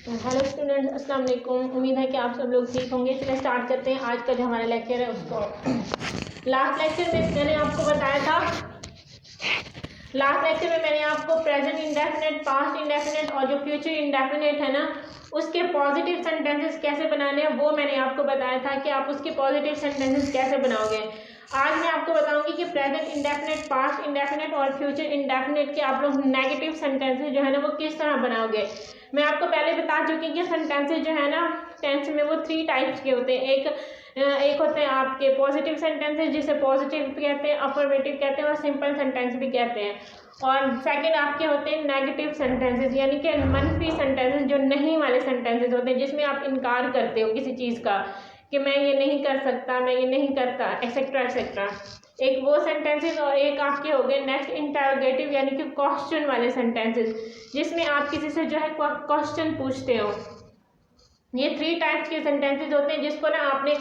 Hello students, अस्सलाम वालेकुम। उम्मीद है कि आप सब लोग ठीक होंगे। चलिए स्टार्ट करते हैं आज का जो हमारा लेक्चर है उसको। लास्ट लेक्चर में मैंने आपको बताया था, प्रेजेंट इंडेफिनिट, पास्ट इंडेफिनिट और जो फ्यूचर इंडेफिनिट है ना, उसके पॉजिटिव सेंटेंसेस कैसे बनाने हैं वो मैंने आपको बताया था कि आप उसके पॉजिटिव सेंटेंसेस कैसे बनाओगे। आज मैं आपको बताऊंगी कि प्रेजेंट इंडेफिनिट, पास्ट इंडेफिनिट और फ्यूचर इंडेफिनिट के आप लोग नेगेटिव सेंटेंसेस जो है ना वो किस तरह बनाओगे। मैं आपको पहले बता चुकी कि सेंटेंसेस जो है ना टेंस में वो 3 टाइप्स के होते हैं। एक होते हैं आपके पॉजिटिव सेंटेंसेस जिसे पॉजिटिव कहते हैं, अफर्मेटिव कहते हैं और सिंपल सेंटेंस भी कहते हैं। और सेकंड आपके होते हैं नेगेटिव सेंटेंसेस, यानी कि मनफी सेंटेंसेस, जो नहीं वाले सेंटेंसेस होते हैं जिसमें आप इनकार करते हो किसी चीज़ का कि मैं ये नहीं कर सकता, मैं ये नहीं करता, एक्सेट्रा एक्सेट्रा। एक वो सेंटेंसेस और एक आपके हो गए नेक्स्ट इंटरोगेटिव, यानी कि क्वेश्चन वाले सेंटेंसेस जिसमें आप किसी से जो है क्वेश्चन पूछते हो। ये 3 टाइप्स के सेंटेंसेस होते हैं जिसको ना आपने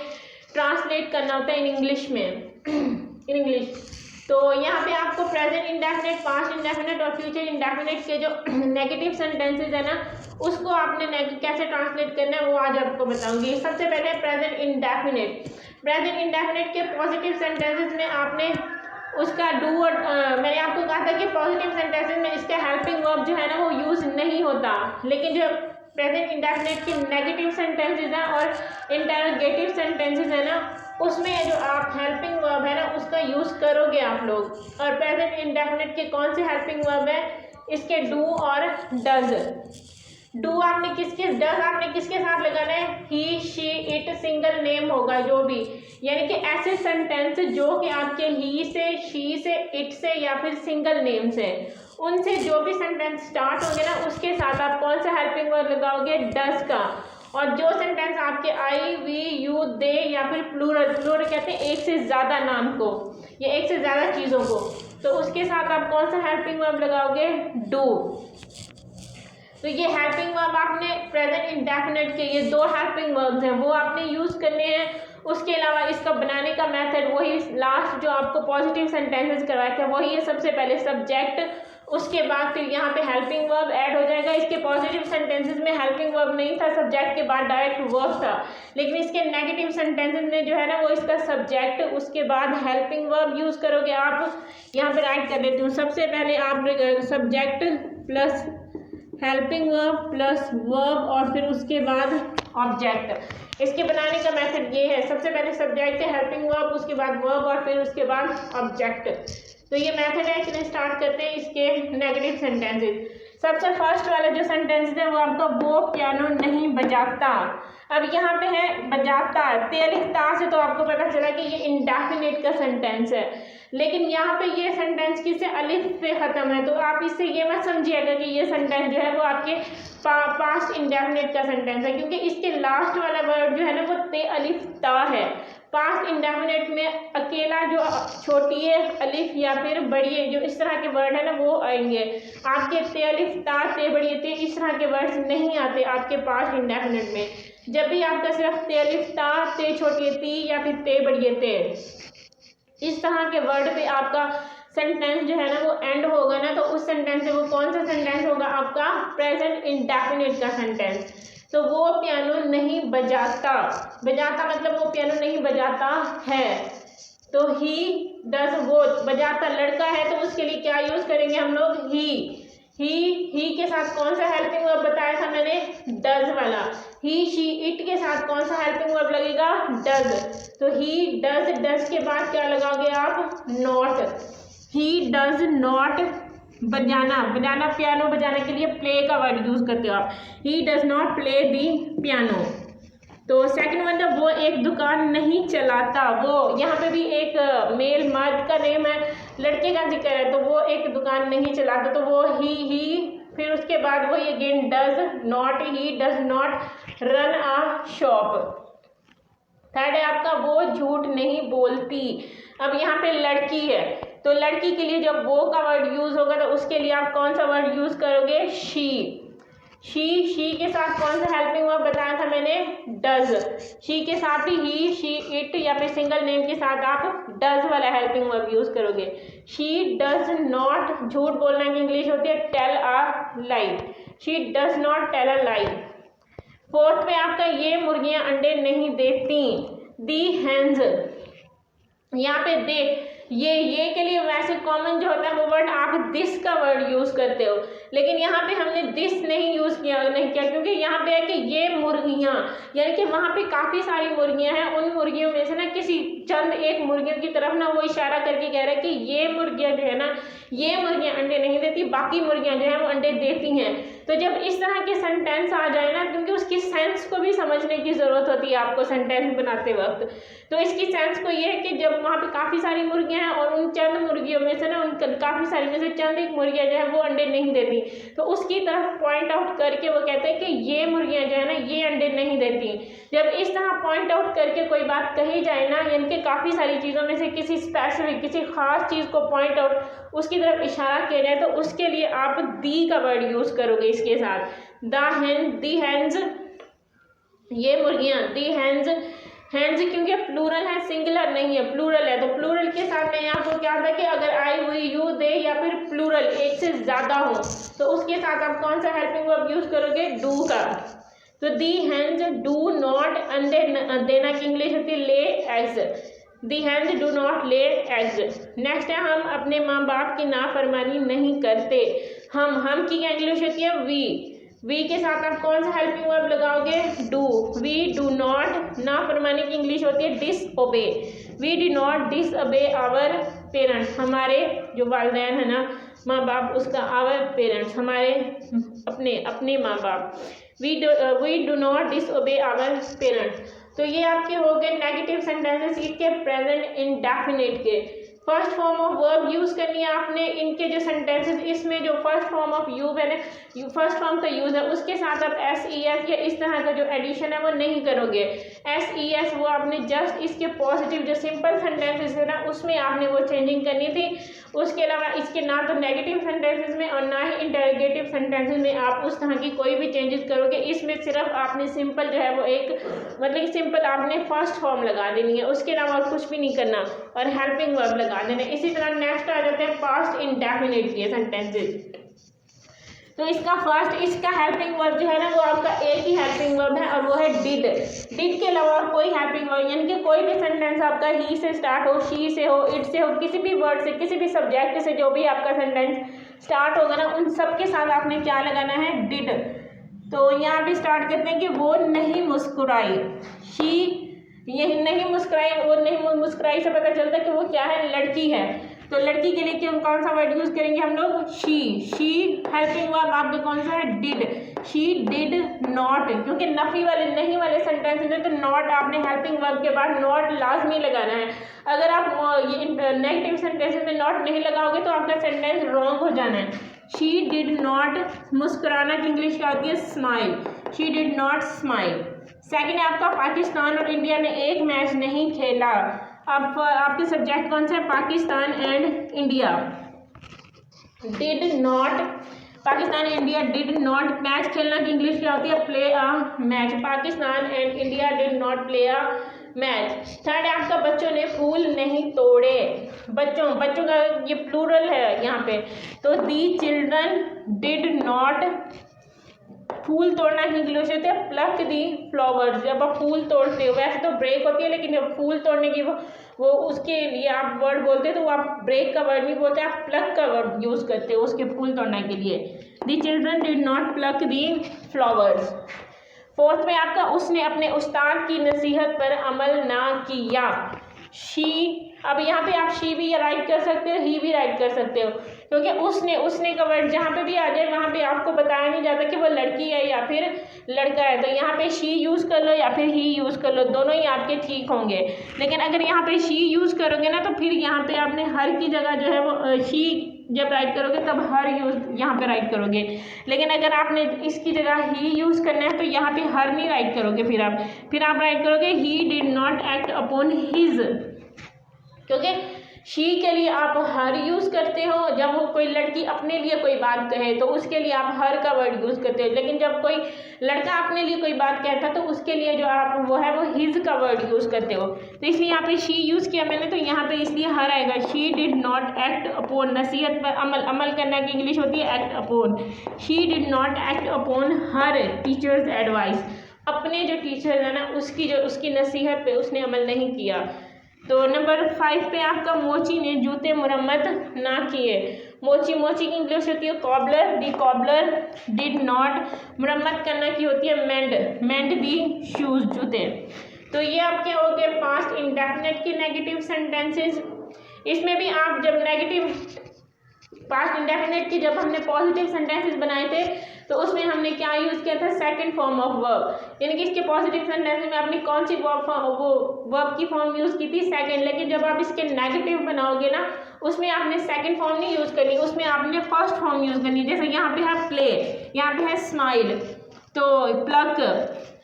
ट्रांसलेट करना होता है इन इंग्लिश में इन इंग्लिश। तो यहाँ पे आपको प्रेजेंट इंडेफिनिट, पास्ट इंडेफिनिट और फ्यूचर इंडेफिनिट के जो नेगेटिव सेंटेंसेस है ना उसको आपने कैसे ट्रांसलेट करना है वो आज आपको बताऊंगी। सबसे पहले प्रेजेंट इंडेफिनिट। प्रेजेंट इंडेफिनिट के पॉजिटिव सेंटेंसेस में आपने उसका डू और मैंने आपको कहा था कि पॉजिटिव सेंटेंसेस में इसका हेल्पिंग वर्ब जो है ना वो यूज नहीं होता, लेकिन जो प्रेजेंट इंडेफिनिट के नेगेटिव सेंटेंसेस हैं और इंटरोगेटिव सेंटेंसेस है ना उसमें जो आप हेल्पिंग वर्ब है ना उसका यूज करोगे आप लोग। और प्रेजेंट इंडेफिनिट के कौन से हेल्पिंग वर्ब है, इसके डू और डज। डू आपने डज आपने किसके साथ लगाना है, ही, शी, इट, सिंगल नेम होगा जो भी, यानी कि ऐसे सेंटेंस जो कि आपके ही से, शी से, इट से या फिर सिंगल नेम से, उनसे जो भी सेंटेंस स्टार्ट होंगे ना उसके साथ आप कौन सा हेल्पिंग वर्ब लगाओगे, डज का। और जो सेंटेंस आपके आई, वी, यू, दे या फिर प्लूरल कहते हैं एक से ज़्यादा नाम को या एक से ज़्यादा चीज़ों को, तो उसके साथ आप कौन सा हेल्पिंग वर्ब लगाओगे, डू। तो ये हेल्पिंग वर्ब आपने प्रेजेंट इंडेफिनिट के ये 2 हेल्पिंग वर्ब्स हैं वो आपने यूज़ करने हैं। उसके अलावा इसका बनाने का मेथड वही लास्ट जो आपको पॉजिटिव सेंटेंसेस करवाए थे वही है। सबसे पहले सब्जेक्ट, उसके बाद फिर यहाँ पे हेल्पिंग वर्ब ऐड हो जाएगा। इसके पॉजिटिव सेंटेंसेस में हेल्पिंग वर्ब नहीं था, सब्जेक्ट के बाद डायरेक्ट वर्ब था, लेकिन इसके नेगेटिव सेंटेंसेस में जो है ना वो इसका सब्जेक्ट उसके बाद हेल्पिंग वर्ब यूज़ करोगे आप। यहाँ पे राइट कर देती हूँ। सबसे पहले आप subject plus helping verb plus verb और फिर उसके बाद ऑब्जेक्ट। इसके बनाने का मेथड ये है, सबसे पहले सब्जेक्ट है, हेल्पिंग वर्ब, उसके बाद वर्ब और फिर उसके बाद ऑब्जेक्ट। तो ये मेथड है। चलिए स्टार्ट करते हैं इसके नेगेटिव सेंटेंसेस। सबसे फर्स्ट वाला जो सेंटेंस है वो आपका वो पियानो नहीं बजाता। अब यहाँ पे है बजाता, तेलिखता से तो आपको पता चला कि ये इंडेफिनिट का सेंटेंस है, लेकिन यहाँ पे ये सेंटेंस किससे, अलिफ पे ख़त्म है। तो आप इससे ये मत समझिएगा कि ये सेंटेंस जो है वो आपके पास्ट इंडेफिनिट का सेंटेंस है, क्योंकि इसके लास्ट वाला वर्ड जो है ना वो ते अलिफ ता है। पास्ट इंडेफिनिट में अकेला जो छोटी है अलिफ या फिर बड़ी है जो इस तरह के वर्ड है ना वो आएंगे। आपके ते अलिफ ता, ते बड़ी ते, इस तरह के वर्ड्स नहीं आते आपके पास्ट इंडेफिनिट में। जब भी आपका सिर्फ ते अलिफ ता, ते छोटी ती या फिर ते बड़ी ते, इस तरह के वर्ड पे आपका सेंटेंस जो है ना वो एंड होगा ना, तो उस सेंटेंस से वो कौन सा सेंटेंस होगा, आपका प्रेजेंट इंडेफिनिट का सेंटेंस। तो वो पियानो नहीं बजाता, बजाता मतलब वो पियानो नहीं बजाता है। तो ही डज, वो बजाता लड़का है तो उसके लिए क्या यूज करेंगे हम लोग, ही के साथ कौन सा हेल्पिंग वर्ब बताया था मैंने, डज वाला। ही, शी, इट के साथ कौन सा हेल्पिंग वर्ब लगेगा, डज। तो ही डज, डज के बाद क्या लगाओगे आप, नॉट। ही डज नॉट बजाना, बजाना पियानो बजाने के लिए प्ले का वर्ड यूज करते हो आप। He does not play the piano. तो सेकंड वन है वो एक दुकान नहीं चलाता। वो यहाँ पे भी एक मेल मर्द का नेम है, लड़के का जिक्र है, तो वो एक दुकान नहीं चलाता, तो वो ही फिर उसके बाद वही again does not, he does not run a shop. Third है आपका वो झूठ नहीं बोलती। अब यहाँ पे लड़की है तो लड़की के लिए जब वो का वर्ड यूज होगा तो उसके लिए आप कौन सा वर्ड यूज करोगे, शी। शी के साथ कौन सा हेल्पिंग वर्ब बताया था मैंने, डज। शी के साथ ही, शी, इट या फिर सिंगल नेम के साथ आप डज वाला हेल्पिंग वर्ब यूज करोगे। शी डज नॉट, झूठ बोलना की इंग्लिश होती है tell a lie. She does not tell a lie. Fourth पे आपका ये मुर्गियां अंडे नहीं देती, दी हेन्स, यहाँ पे दे ये के लिए वैसे कॉमन जो होता है वो वर्ड आप दिस का वर्ड यूज करते हो, लेकिन यहाँ पे हमने दिस नहीं यूज किया क्योंकि यहाँ पे है कि ये मुर्गियाँ, यानी कि वहाँ पे काफ़ी सारी मुर्गियाँ हैं, उन मुर्गियों में से ना किसी चंद एक मुर्गियों की तरफ ना वो इशारा करके कह रहा है कि ये मुर्गियाँ जो है ना, ये मुर्गियाँ अंडे नहीं देती, बाकी मुर्गियाँ जो है वो अंडे देती हैं। तो जब इस तरह के सेंटेंस आ जाए ना, क्योंकि उसकी सेंस को भी समझने की ज़रूरत होती है आपको सेंटेंस बनाते वक्त, तो इसकी सेंस को ये है कि जब वहाँ पे काफ़ी सारी मुर्गियाँ हैं और उन चंद मुर्गियों में से ना, उन काफ़ी सारी में से चंद एक मुर्गियाँ जो है वो अंडे नहीं देती, तो उसकी तरफ पॉइंट आउट करके वो कहते हैं कि ये मुर्गियाँ जो है ना ये अंडे नहीं देती। जब इस तरह पॉइंट आउट करके कोई बात कही जाए ना, यानी कि काफ़ी सारी चीज़ों में से किसी स्पेसिफिक किसी खास चीज़ को पॉइंट आउट उसकी तरफ इशारा किया जाए, तो उसके लिए आप दी का वर्ड यूज़ करोगे इसके साथ। द हेन, दी हेन्स, ये मुर्गियाँ, दी हेन्स, हैंड्स क्योंकि प्लूरल है, सिंगुलर नहीं है, प्लूरल है, तो प्लूरल के साथ में आपको क्या होता है कि अगर आई, हुई, यू, दे या फिर प्लूरल एक से ज़्यादा हो तो उसके साथ आप कौन सा हेल्पिंग वर्ब यूज़ करोगे, डू का। तो दी हैंड्स डू नॉट, अंडे देना की इंग्लिश होती है lay eggs, the hands do not lay eggs. Next है हम अपने माँ बाप की नाफरमानी नहीं करते, हम की क्या इंग्लिश होती है वी के साथ आप कौन सा हेल्पिंग वर्ब लगाओगे, डू, वी डू नॉट, नाफरमानी की इंग्लिश होती है disobey, we do not disobey our parents, हमारे जो वालिदैन है ना माँ बाप, उसका आवर पेरेंट्स, हमारे अपने माँ बाप, we do not disobey our parents. तो ये आपके हो गए नेगेटिव सेंटेंसेस इसके प्रेजेंट इंडेफिनिट के। First form of verb use करनी है आपने, इनके जो सेंटेंसेस इसमें जो फर्स्ट फॉर्म ऑफ यूब है ना, फर्स्ट फॉर्म का यूज़ है उसके साथ आप एस ई एस या इस तरह का जो एडिशन है वो नहीं करोगे। एस ई एस वो आपने जस्ट इसके पॉजिटिव जो सिंपल सेंटेंसेस है ना उसमें आपने वो चेंजिंग करनी थी। उसके अलावा इसके ना तो नेगेटिव सेंटेंसेस में और ना ही इंटरोगेटिव सेंटेंसेस में आप उस तरह की कोई भी चेंजेस करोगे। इसमें सिर्फ आपने सिंपल जो है वो एक मतलब सिंपल आपने फर्स्ट फॉर्म लगा देनी है, उसके अलावा और कुछ भी नहीं करना और हेल्पिंग वर्ब लगा देना। इसी तरह नेक्स्ट आ जाते हैं पास्ट इंडेफिनिट के सेंटेंसेस। तो इसका हेल्पिंग वर्ब जो है ना वो आपका एक ही हेल्पिंग वर्ब है और वो है डिड। डिड के अलावा और कोई हेल्पिंग वर्ब यानी कि कोई भी सेंटेंस आपका ही से स्टार्ट हो, शी से हो, इट से हो, किसी भी वर्ड से, किसी भी सब्जेक्ट से जो भी आपका सेंटेंस स्टार्ट होगा ना उन सब के साथ आपने क्या लगाना है, डिड। तो यहाँ पे स्टार्ट करते हैं कि वो नहीं मुस्कुराई, शी यही नहीं मुस्कुराई, वो नहीं मुस्कुराई से पता चलता है कि वो क्या है, लड़की है। तो लड़की के लिए क्यों कौन सा वर्ड यूज़ करेंगे हम लोग, शी हेल्पिंग वर्ब आपका कौन सा है, डिड। शी डिड नॉट, क्योंकि नफी वाले नहीं वाले सेंटेंस में तो नॉट आपने हेल्पिंग वर्ब के बाद नॉट लाजमी लगाना है। अगर आप ये नेगेटिव सेंटेंस में नॉट नहीं लगाओगे तो आपका सेंटेंस रॉन्ग हो जाना है। शी डिड नॉट, मुस्कुराना की इंग्लिश क्या होती है, smile, she did not smile. Second है आपका पाकिस्तान और इंडिया ने एक मैच नहीं खेला। अब आपके सब्जेक्ट कौन सा है, Pakistan and India. Did not, Pakistan India did not, match खेलना की इंग्लिश क्या होती है, play a match. Pakistan and India did not play a match. Third है आपका बच्चों ने फूल नहीं तोड़े, बच्चों का ये प्लूरल है यहाँ पे, तो दी चिल्ड्रन डिड नॉट, फूल तोड़ना की इंग्लिश होती है प्लक दी फ्लावर्स। जब आप फूल तोड़ते हो, वैसे तो ब्रेक होती है लेकिन जब फूल तोड़ने की वो उसके लिए आप वर्ड बोलते हो तो वो आप ब्रेक का वर्ड नहीं बोलते, आप प्लक का वर्ड यूज़ करते हो उसके फूल तोड़ने के लिए। The children did not plug the flowers. Fourth में आपका उसने अपने उस्ताद की नसीहत पर अमल ना किया, शी। अब यहाँ पे आप शी भी राइट कर सकते हो, ही भी राइट कर सकते हो, क्योंकि उसने का वर्ड जहाँ पे भी आ जाए वहाँ पे आपको बताया नहीं जाता कि वो लड़की है या फिर लड़का है। तो यहाँ पे शी यूज़ कर लो या फिर ही यूज़ कर लो, दोनों ही आपके ठीक होंगे। लेकिन अगर यहाँ पे शी यूज़ करोगे ना तो फिर यहाँ पे आपने हर की जगह जो है वो शी जब राइट करोगे तब हर यूज़ यहाँ पे राइट करोगे। लेकिन अगर आपने इसकी जगह ही यूज़ करना है तो यहाँ पे हर नहीं राइट करोगे, फिर आप राइट करोगे he did not act upon his, क्योंकि शी के लिए आप हर यूज़ करते हो। जब वो कोई लड़की अपने लिए कोई बात कहे तो उसके लिए आप हर का वर्ड यूज़ करते हो, लेकिन जब कोई लड़का अपने लिए कोई बात कहता तो उसके लिए जो आप वो है वो हिज का वर्ड यूज़ करते हो। तो इसलिए यहाँ पे शी यूज़ किया मैंने, तो यहाँ पे इसलिए हर आएगा। She did not act upon, नसीहत पर अमल करना की इंग्लिश होती है act upon. She did not act upon her teachers advice, अपने जो टीचर है ना उसकी नसीहत पे उसने अमल नहीं किया। तो नंबर 5 पे आपका मोची ने जूते मुरम्मत ना किए। मोची की इंग्लिश होती है cobbler. The cobbler did not मुरम्मत करना की होती है मेंड दी शूज जूते। तो ये आपके हो गए पास्ट इंडेफिनिट के नेगेटिव सेंटेंसेस। इसमें भी आप जब नेगेटिव पास्ट इंडेफिनिट की जब हमने पॉजिटिव सेंटेंसेस बनाए थे तो उसमें हमने क्या यूज़ किया था, सेकंड फॉर्म ऑफ वर्ब। यानी कि इसके पॉजिटिव सेंटेंसेस में आपने कौन सी वर्ब की फॉर्म यूज़ की थी, सेकंड। लेकिन जब आप इसके नेगेटिव बनाओगे ना उसमें आपने सेकंड फॉर्म नहीं यूज़ करनी, उसमें आपने फर्स्ट फॉर्म यूज़ करनी। जैसे यहाँ पे है प्ले, यहाँ पे है स्माइल, तो प्लक,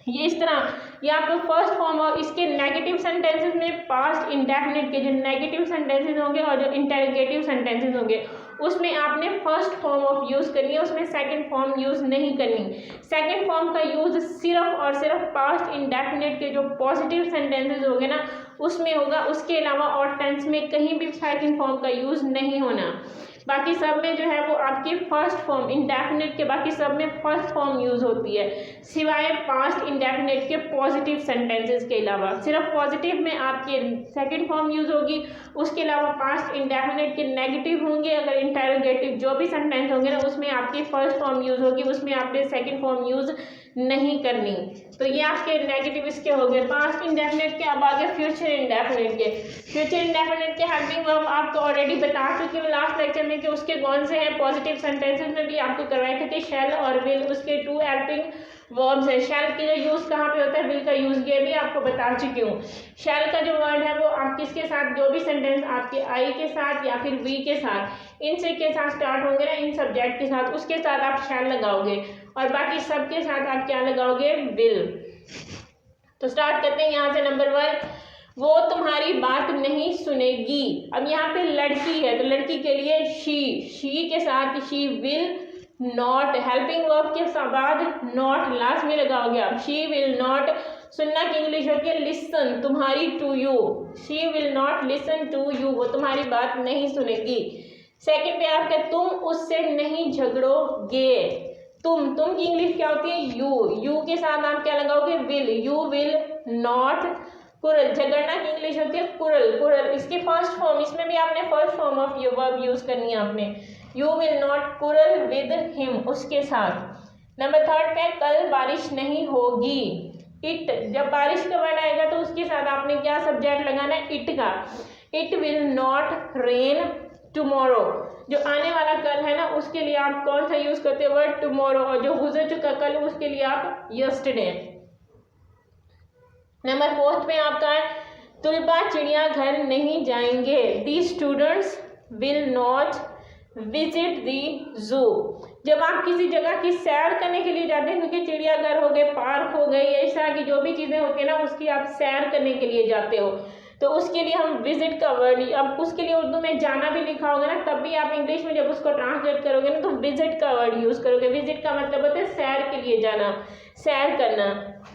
ये इस तरह ये आपको फर्स्ट फॉर्म। और इसके नेगेटिव सेंटेंसेस में पास्ट इंडेफिनिट के जो नेगेटिव सेंटेंसेस होंगे और जो इंटरोगेटिव सेंटेंसेस होंगे उसमें आपने फर्स्ट फॉर्म ऑफ यूज़ करनी है, उसमें सेकंड फॉर्म यूज़ नहीं करनी। सेकंड फॉर्म का यूज़ सिर्फ और सिर्फ पास्ट इंडेफिनिट के जो पॉजिटिव सेंटेंसेस होंगे ना उसमें होगा, उसके अलावा और टेंस में कहीं भी सेकंड फॉर्म का यूज़ नहीं होना। बाकी सब में जो है वो आपकी फर्स्ट फॉर्म इंडेफिनिट के बाकी सब में फर्स्ट फॉर्म यूज़ होती है, सिवाय पास्ट इंडेफिनिट के पॉजिटिव सेंटेंसेस के अलावा। सिर्फ पॉजिटिव में आपके सेकंड फॉर्म यूज़ होगी, उसके अलावा पास्ट इंडेफिनिट के नेगेटिव होंगे। अगर इंटरोगेटिव जो भी सेंटेंस होंगे ना उसमें आपकी फर्स्ट फॉर्म यूज़ होगी, उसमें आपने सेकंड फॉर्म यूज़ नहीं करनी। तो ये आपके नेगेटिव इसके हो गए पास्ट इंडेफिनिट के। अब आगे फ्यूचर इंडेफिनिट के। फ्यूचर इंडेफिनिट के हेल्पिंग वर्ब आपको ऑलरेडी बता चुकी हूँ लास्ट लेक्चर में कि उसके कौन से हैं। पॉजिटिव सेंटेंसेस में भी आपको करवाए थे कि शेल और विल, उसके 2 हेल्पिंग वर्ब्स है। शेल की जो यूज़ कहाँ पे होता है, विल का यूज़ ये भी आपको बता चुकी हूँ। शेल का जो वर्ड है वो आप किसके साथ, जो भी सेंटेंस आपके आई के साथ या फिर वी के साथ, इनसे के साथ स्टार्ट होंगे ना, इन सब्जेक्ट के साथ, उसके साथ आप शेल लगाओगे और बाकी सबके साथ आप क्या लगाओगे, विल। तो स्टार्ट करते हैं यहाँ से। नंबर 1, वो तुम्हारी बात नहीं सुनेगी। अब यहाँ पे लड़की है तो लड़की के लिए शी के साथ she will not, helping verb के बाद नॉट लास्ट में लगाओगे आप। शी विल नॉट, सुनना की इंग्लिश होती है लिसन, तुम्हारी to you. She will not listen to you, वो तुम्हारी बात नहीं सुनेगी। सेकंड पे आपके तुम उससे नहीं झगड़ोगे। तुम की इंग्लिश क्या होती है, यू के साथ आप क्या लगाओगे, will. You will not quarrel, झगड़ना की इंग्लिश होती है कुरल। इसकी फर्स्ट फॉर्म, इसमें भी आपने first form of verb use करनी है आपने। You will not quarrel with him, उसके साथ। नंबर 3 पे कल बारिश नहीं होगी। इट, जब बारिश का वर्ड आएगा तो उसके साथ आपने क्या सब्जेक्ट लगाना है, इट का। It will not rain tomorrow, जो आने वाला कल है ना उसके लिए आप कौन सा यूज करते हो, वर्ड टुमारो। और जो गुजर चुका कल उसके लिए आप यस्टरडे। नंबर 4 पे आपका है तुलबा चिड़ियाघर नहीं जाएंगे। The students will not visit दी जू। जब आप किसी जगह की सैर करने के लिए जाते हैं, क्योंकि चिड़ियाघर हो गए, पार्क हो गए, इस तरह की जो भी चीज़ें होती है ना उसकी आप सैर करने के लिए जाते हो, तो उसके लिए हम विजिट का वर्ड, अब उसके लिए उर्दू में जाना भी लिखा होगा ना तब भी आप इंग्लिश में जब उसको ट्रांसलेट करोगे ना तो विजिट का वर्ड यूज़ करोगे। विजिट का मतलब होता है सैर के लिए जाना, सैर करना।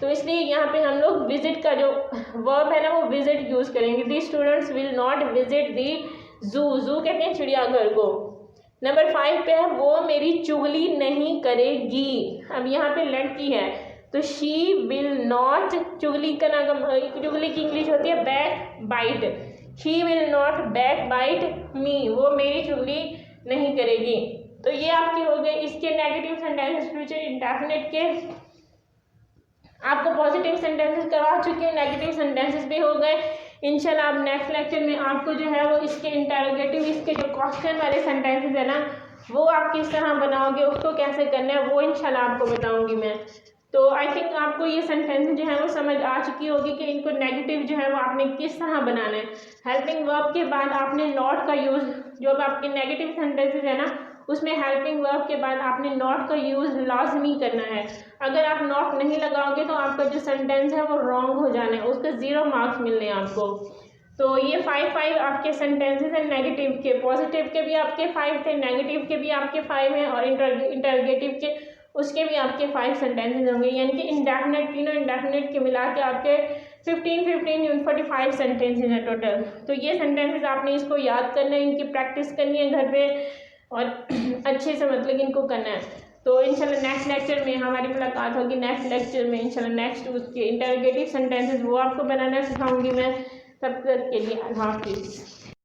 तो इसलिए यहाँ पे हम लोग विजिट का जो वर्ब है ना वो विजिट यूज़ करेंगे। The students will not visit दी जू कहते हैं चिड़ियाघर को। नंबर 5 पे है वो मेरी चुगली नहीं करेगी। अब यहाँ पे लड़की है तो शी विल नॉट, चुगली का नाम, चुगली की इंग्लिश होती है backbite. She will not backbite me, वो मेरी चुगली नहीं करेगी। तो ये आपके हो गए इसके नेगेटिव सेंटेंसेस फ्यूचर इंडेफिनिट के। आपको पॉजिटिव सेंटेंसेस करवा चुके हैं, नेगेटिव सेंटेंसेस भी हो गए। इंशाल्लाह आप नेक्स्ट लेक्चर में आपको जो है वो इसके इंटरोगेटिव, इसके जो क्वेश्चन वाले सेंटेंसेस है ना वो आप किस तरह बनाओगे, उसको कैसे करना है वो इंशाल्लाह आपको बताऊंगी मैं। तो आई थिंक आपको ये सेंटेंस जो है वो समझ आ चुकी होगी कि इनको नेगेटिव जो है वो आपने किस तरह बनाना है। हेल्पिंग वर्ब के बाद आपने नॉट का यूज़, जो आपके नेगेटिव सेंटेंसेस है ना उसमें हेल्पिंग वर्ब के बाद आपने नॉट का यूज़ लाजमी करना है। अगर आप नॉट नहीं लगाओगे तो आपका जो सेंटेंस है वो रॉन्ग हो जाना है, उसके 0 मार्क्स मिलने हैं आपको। तो ये 5 आपके सेंटेंसेस हैं नेगेटिव के। पॉजिटिव के भी आपके 5 थे, नेगेटिव के भी आपके 5 हैं और इंटरोगेटिव के उसके भी आपके 5 सेंटेंसेस होंगे। यानी कि इंडेफिनिट, तीनों इंडेफिनिट के मिला के आपके 15 45 सेंटेंसेस हैं टोटल। तो ये सेंटेंसेस आपने इसको याद करना है, इनकी प्रैक्टिस करनी है घर पे और अच्छे से मतलब इनको करना है। तो इंशाल्लाह नेक्स्ट लेक्चर में हमारी मुलाकात होगी। नेक्स्ट लेक्चर में इंशाल्लाह नेक्स्ट उसके इंटरोगेटिव सेंटेंसेस वो आपको बनाना सिखाऊंगी मैं। तब तक के लिए अल्लाह हाफिज़।